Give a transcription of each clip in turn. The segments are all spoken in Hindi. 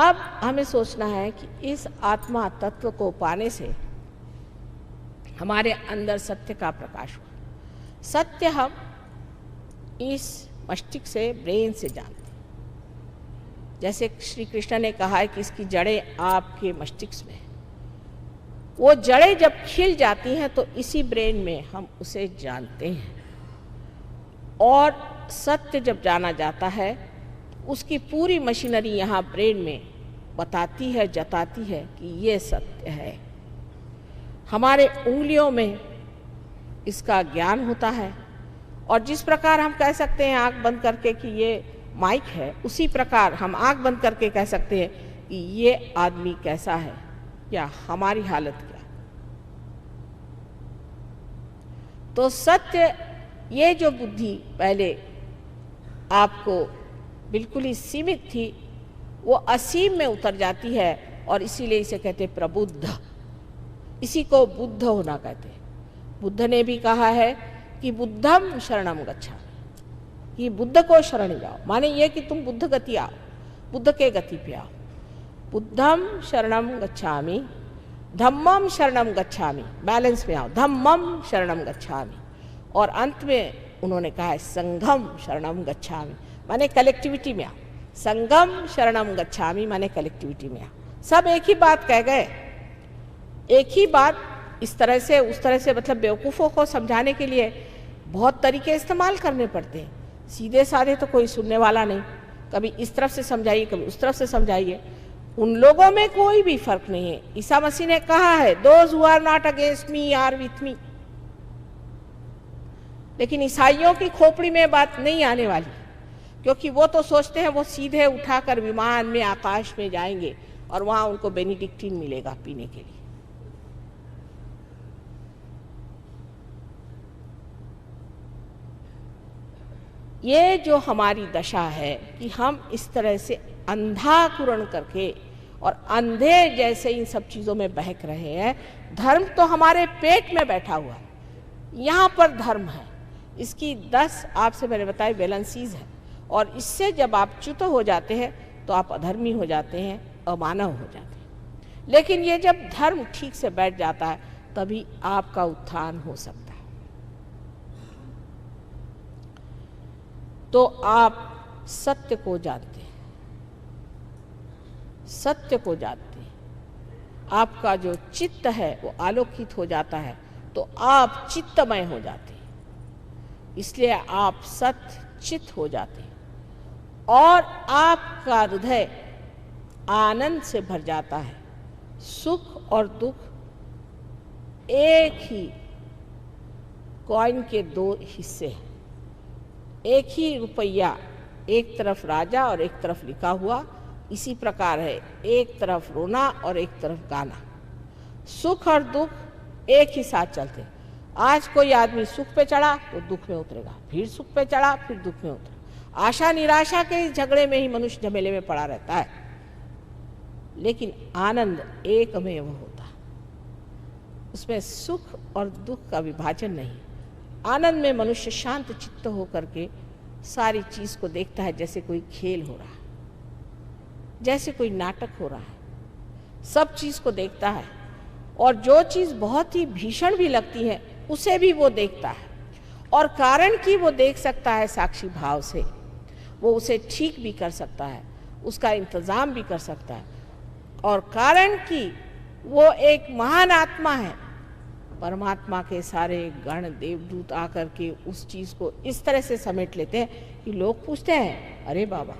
अब हमें सोचना है कि इस आत्मा तत्व को पाने से हमारे अंदर सत्य का प्रकाश हुआ। सत्य हम इस मस्तिष्क से, ब्रेन से जानते हैं। जैसे श्री कृष्ण ने कहा है कि इसकी जड़ें आपके मस्तिष्क में, वो जड़ें जब खिल जाती हैं तो इसी ब्रेन में हम उसे जानते हैं। और सत्य जब जाना जाता है, उसकी पूरी मशीनरी यहाँ ब्रेन में बताती है, जताती है कि ये सत्य है। हमारे उंगलियों में इसका ज्ञान होता है, और जिस प्रकार हम कह सकते हैं आंख बंद करके कि ये माइक है, उसी प्रकार हम आंख बंद करके कह सकते हैं कि ये आदमी कैसा है या हमारी हालत क्या। तो सत्य, ये जो बुद्धि पहले आपको बिल्कुल ही सीमित थी, वो असीम में उतर जाती है, और इसीलिए इसे कहते प्रबुद्ध। इसी को बुद्ध होना कहते हैं। बुद्ध ने भी कहा है कि बुद्धम शरणम गच्छामि, कि बुद्ध को शरण जाओ, माने ये कि तुम बुद्ध गति आओ, बुद्ध के गति पे आओ। बुद्धम शरणम गच्छामि, धम्मम शरणम गच्छामि, बैलेंस में आओ, धम्मम शरणम गच्छामि। और अंत में उन्होंने कहा है संघम शरणम गच्छामि, माने कलेक्टिविटी में आओ। संगम शरणम गच्छामि माने कलेक्टिविटी में आओ। सब एक ही बात कह गए, एक ही बात, इस तरह से उस तरह से, मतलब बेवकूफ़ों को समझाने के लिए बहुत तरीके इस्तेमाल करने पड़ते हैं। सीधे साधे तो कोई सुनने वाला नहीं, कभी इस तरफ से समझाइए, कभी उस तरफ से समझाइए। उन लोगों में कोई भी फर्क नहीं है। ईसा मसीह ने कहा है, those who are not against me are with me. लेकिन ईसाइयों की खोपड़ी में बात नहीं आने वाली, क्योंकि वो तो सोचते हैं वो सीधे उठाकर विमान में आकाश में जाएंगे और वहां उनको बेनिडिक्टीन मिलेगा पीने के लिए। ये जो हमारी दशा है कि हम इस तरह से अंधाकुरण करके और अंधे जैसे इन सब चीज़ों में बहक रहे हैं। धर्म तो हमारे पेट में बैठा हुआ है, यहाँ पर धर्म है। इसकी 10 आपसे मैंने बताया वैलेंसीज है, और इससे जब आप च्युत हो जाते हैं तो आप अधर्मी हो जाते हैं, अमानव हो जाते हैं। लेकिन ये जब धर्म ठीक से बैठ जाता है तभी आपका उत्थान हो सकता है। तो आप सत्य को जानते हैं, सत्य को जानते हैं, आपका जो चित्त है वो आलोकित हो जाता है, तो आप चित्तमय हो जाते हैं। इसलिए आप सत्य चित्त हो जाते हैं और आपका हृदय आनंद से भर जाता है। सुख और दुख एक ही कॉइन के 2 हिस्से हैं। एक ही रुपया, एक तरफ राजा और एक तरफ लिखा हुआ, इसी प्रकार है, एक तरफ रोना और एक तरफ गाना। सुख और दुख एक ही साथ चलते। आज कोई आदमी सुख पे चढ़ा तो दुख में उतरेगा, फिर सुख पे चढ़ा फिर दुख में उतरेगा। आशा निराशा के इस झगड़े में ही मनुष्य झमेले में पड़ा रहता है। लेकिन आनंद एकमेव होता है, उसमें सुख और दुख का विभाजन नहीं। आनंद में मनुष्य शांत चित्त होकर के सारी चीज को देखता है, जैसे कोई खेल हो रहा है, जैसे कोई नाटक हो रहा है। सब चीज को देखता है, और जो चीज बहुत ही भीषण भी लगती है उसे भी वो देखता है। और कारण कि वो देख सकता है साक्षी भाव से, वो उसे ठीक भी कर सकता है, उसका इंतजाम भी कर सकता है। और कारण कि वो एक महान आत्मा है, परमात्मा के सारे गण देवदूत आकर के उस चीज को इस तरह से समेट लेते हैं कि लोग पूछते हैं, अरे बाबा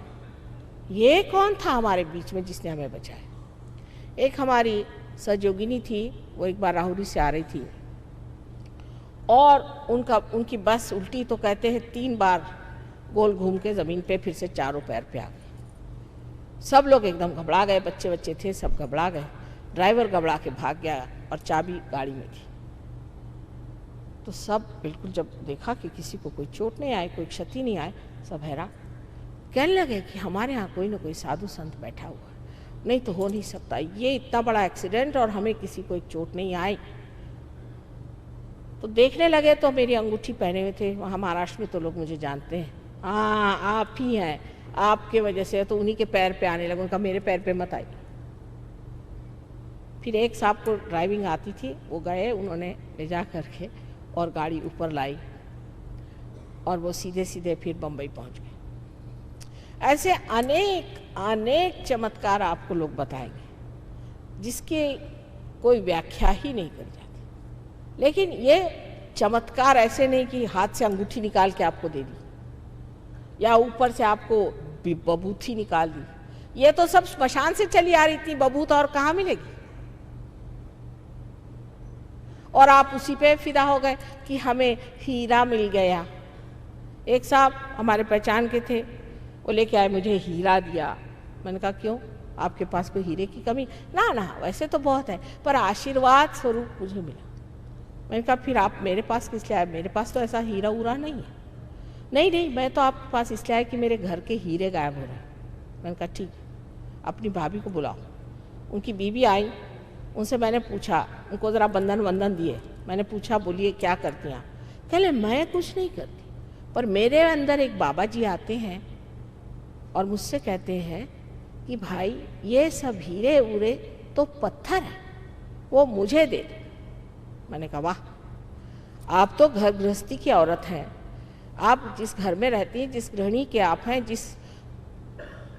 ये कौन था हमारे बीच में जिसने हमें बचाया। एक हमारी सहयोगिनी थी, वो एक बार राहुरी से आ रही थी और उनकी बस उल्टी, तो कहते हैं 3 बार गोल घूम के ज़मीन पे फिर से चारों पैर पे आ गए। सब लोग एकदम घबरा गए, बच्चे बच्चे थे सब घबरा गए। ड्राइवर घबरा के भाग गया और चाबी गाड़ी में थी। तो सब बिल्कुल जब देखा कि किसी को कोई चोट नहीं आई, कोई क्षति नहीं आई, सब हैरान। कहने लगे कि हमारे यहाँ कोई ना कोई साधु संत बैठा हुआ है, नहीं तो हो नहीं सकता, ये इतना बड़ा एक्सीडेंट और हमें किसी को चोट नहीं आई। तो देखने लगे तो मेरी अंगूठी पहने हुए थे, वहाँ महाराष्ट्र में तो लोग मुझे जानते हैं, हाँ आप ही हैं, आपके वजह से तो उन्हीं के पैर पे आने लगा। उनका मेरे पैर पे मत आई। फिर एक साहब को ड्राइविंग आती थी, वो गए, उन्होंने ले जा करके और गाड़ी ऊपर लाई और वो सीधे सीधे फिर बम्बई पहुंच गए। ऐसे अनेक अनेक चमत्कार आपको लोग बताएंगे जिसकी कोई व्याख्या ही नहीं कर जाती। लेकिन ये चमत्कार ऐसे नहीं कि हाथ से अंगूठी निकाल के आपको दे दी या ऊपर से आपको बबूथी निकाल दी। ये तो सब स्मशान से चली आ रही थी बबूत, और कहाँ मिलेगी? और आप उसी पे फिदा हो गए कि हमें हीरा मिल गया। एक साहब हमारे पहचान के थे, वो लेके आए, मुझे हीरा दिया। मैंने कहा क्यों, आपके पास कोई हीरे की कमी? ना ना, वैसे तो बहुत है, पर आशीर्वाद स्वरूप मुझे मिला। मैंने कहा फिर आप मेरे पास किस लिए आए? मेरे पास तो ऐसा हीरा उरा नहीं है। नहीं नहीं, मैं तो आपके पास इसलिए आया कि मेरे घर के हीरे गायब हो रहे हैं। मैंने कहा ठीक, अपनी भाभी को बुलाओ। उनकी बीवी आई, उनसे मैंने पूछा, उनको ज़रा बंधन वंदन दिए। मैंने पूछा बोलिए क्या करती हैं आप? कहले मैं कुछ नहीं करती, पर मेरे अंदर एक बाबा जी आते हैं और मुझसे कहते हैं कि भाई ये सब हीरे उरे तो पत्थर है, वो मुझे दे दो। मैंने कहा वाह, आप तो घर गृहस्थी की औरत हैं। आप जिस घर में रहती हैं, जिस गृहिणी के आप हैं, जिस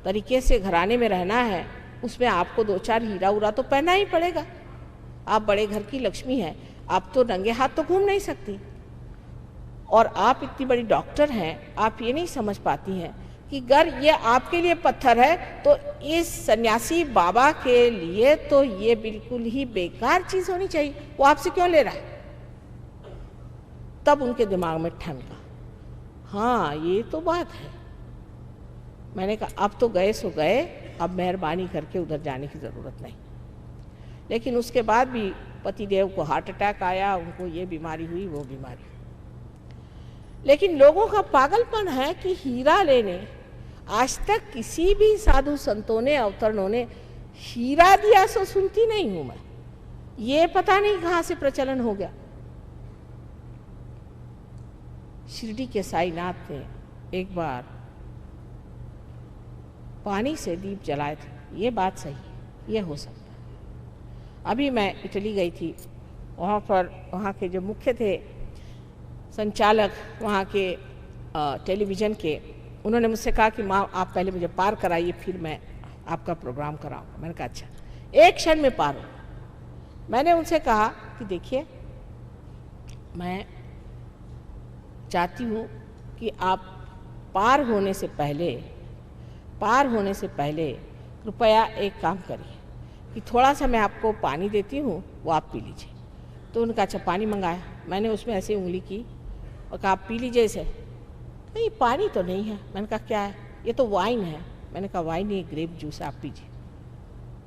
तरीके से घराने में रहना है, उसमें आपको दो चार हीरा उरा तो पहनना ही पड़ेगा। आप बड़े घर की लक्ष्मी हैं, आप तो नंगे हाथ तो घूम नहीं सकती। और आप इतनी बड़ी डॉक्टर हैं, आप ये नहीं समझ पाती हैं कि अगर ये आपके लिए पत्थर है तो इस सन्यासी बाबा के लिए तो ये बिल्कुल ही बेकार चीज होनी चाहिए। वो आपसे क्यों ले रहा है? तब उनके दिमाग में ठनका, हाँ ये तो बात है। मैंने कहा अब तो गए सो गए, अब मेहरबानी करके उधर जाने की ज़रूरत नहीं। लेकिन उसके बाद भी पतिदेव को हार्ट अटैक आया, उनको ये बीमारी हुई, वो बीमारी। लेकिन लोगों का पागलपन है कि हीरा लेने, आज तक किसी भी साधु संतों ने, अवतरणों ने हीरा दिया सो सुनती नहीं हूं मैं। ये पता नहीं कहां से प्रचलन हो गया। शिरडी के साईनाथ ने एक बार पानी से दीप जलाए थे। ये बात सही है, ये हो सकता है। अभी मैं इटली गई थी, वहाँ पर वहाँ के जो मुख्य थे संचालक वहाँ के टेलीविज़न के, उन्होंने मुझसे कहा कि माँ आप पहले मुझे पार कराइए, फिर मैं आपका प्रोग्राम कराऊंगा। मैंने कहा अच्छा, एक क्षण में पार हो। मैंने उनसे कहा कि देखिए मैं चाहती हूँ कि आप पार होने से पहले कृपया एक काम करिए कि थोड़ा सा मैं आपको पानी देती हूँ, वो आप पी लीजिए। तो उन्होंने कहा अच्छा, पानी मंगाया। मैंने उसमें ऐसे उंगली की और कहा आप पी लीजिए इसे। नहीं पानी तो नहीं है। मैंने कहा क्या है? ये तो वाइन है। मैंने कहा वाइन नहीं, ग्रेप जूस, आप पीजिए।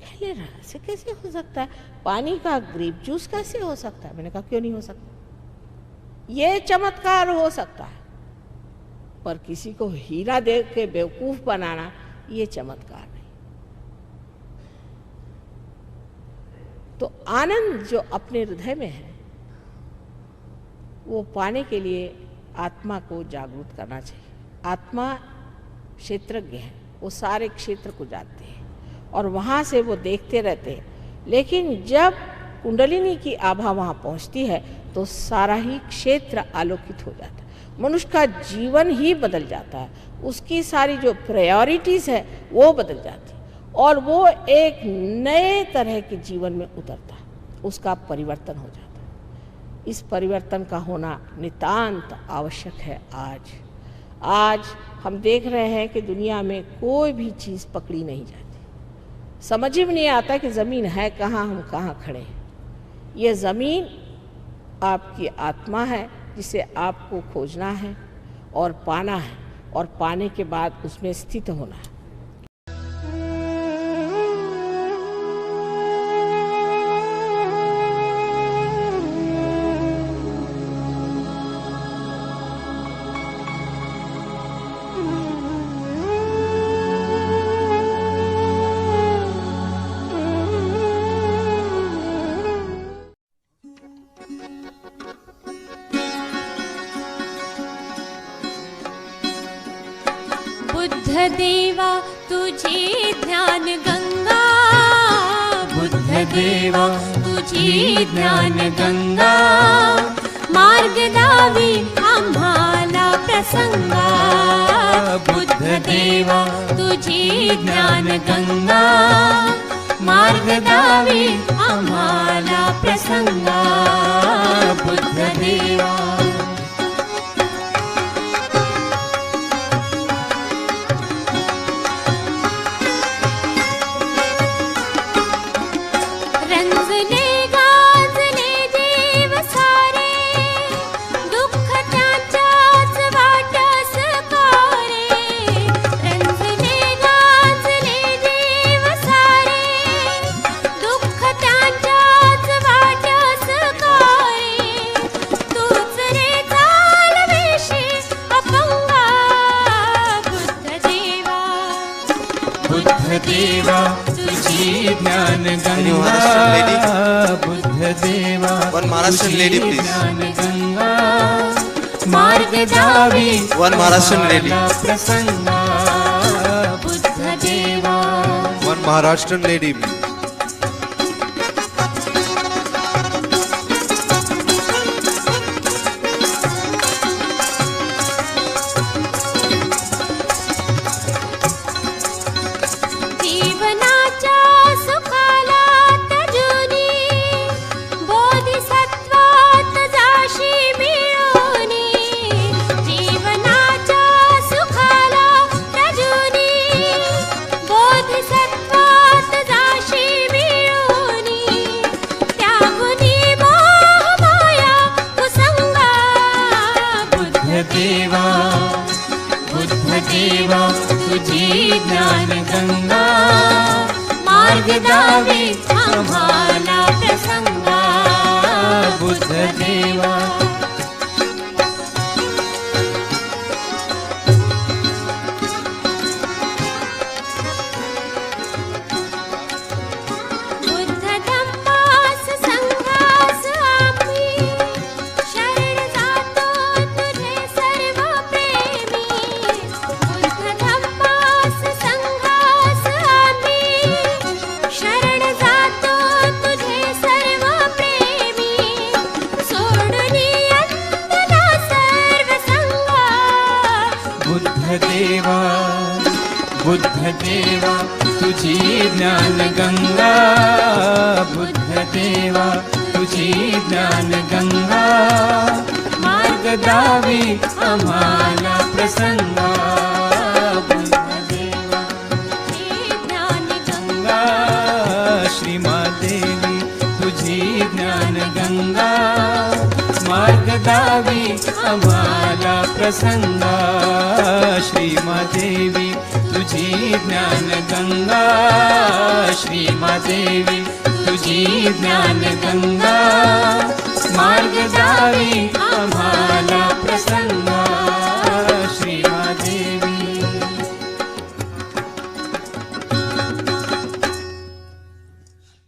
कह ले रहा ऐसे कैसे हो सकता है? पानी का ग्रेप जूस कैसे हो सकता है? मैंने कहा क्यों नहीं हो सकता? ये चमत्कार हो सकता है, पर किसी को हीरा दे के बेवकूफ बनाना ये चमत्कार नहीं। तो आनंद जो अपने हृदय में है वो पाने के लिए आत्मा को जागरूक करना चाहिए। आत्मा क्षेत्रज्ञ है, वो सारे क्षेत्र को जानते हैं और वहाँ से वो देखते रहते हैं। लेकिन जब कुंडलिनी की आभा वहाँ पहुँचती है तो सारा ही क्षेत्र आलोकित हो जाता है। मनुष्य का जीवन ही बदल जाता है, उसकी सारी जो प्रायोरिटीज़ है वो बदल जाती है और वो एक नए तरह के जीवन में उतरता है, उसका परिवर्तन हो जाता है। इस परिवर्तन का होना नितांत आवश्यक है। आज हम देख रहे हैं कि दुनिया में कोई भी चीज़ पकड़ी नहीं जाती। समझ ही नहीं आता कि ज़मीन है कहाँ, हम कहाँ खड़े हैं। ये ज़मीन आपकी आत्मा है जिसे आपको खोजना है और पाना है, और पाने के बाद उसमें स्थित होना है। देवा तुझी ज्ञान गंगा, बुद्ध देवा तुझी ज्ञान गंगा, मार्ग दावी आम्हाला प्रसंगा, बुद्ध देवा तुझी ज्ञान गंगा, मार्ग दावी आम्हाला प्रसंगा, बुद्ध देवा. रंजले गाजले जीव सारे, दुःख त्यांच्याच वाट्यास कारे. रंजले गाजले जीव सारे, दुःख त्यांच्याच वाट्यास कारे. तूच रे चालवेशी अपंगा, बुद्ध देवा, बुद्ध देवा तुझी ज्ञान गंगा, बुद्ध देवा One Maharashtrian lady, तुझी please. ज्ञान गंगा, मार्ग दावी One Maharashtrian lady. आम्हाला प्रसंगा, बुद्ध देवा. One Maharashtrian lady. जीवनाच्या सुखाला तजुनी, बोधिसत्वात जाशी मिळवणी. जीवनाच्या सुखाला तजुनी, बोधिसत्वात जाशी मिळवणी. त्यागुनी मोह माया कुसंगा, बुद्ध देवा, बुद्ध देवा तुझी ज्ञान गंगा, मार्ग दावी आम्हाला प्रसंगा, बुद्ध देवा. बुद्ध धम्मास संघास आम्ही, शरण जातो तुझे सर्व प्रेमी. बुद्ध धम्मास संघास आम्ही, शरण जातो तुझे सर्व प्रेमी. सोडूनी अंतला सर्व संगा, बुद्ध देवा, बुद्ध देवा तुझी ज्ञान गंगा, बुद्ध देवा तुझी ज्ञान गंगा, मार्ग दावी आम्हाला प्रसंगा, बुद्ध देवा हे ज्ञान गंगा, श्रीमादेवी तुझी ज्ञान गंगा, मार्ग दावी आम्हाला प्रसंगा, श्रीमादेवी तुझी ज्ञान गंगा, श्रीमादेवी तुझी ज्ञान गंगा, मार्ग दावी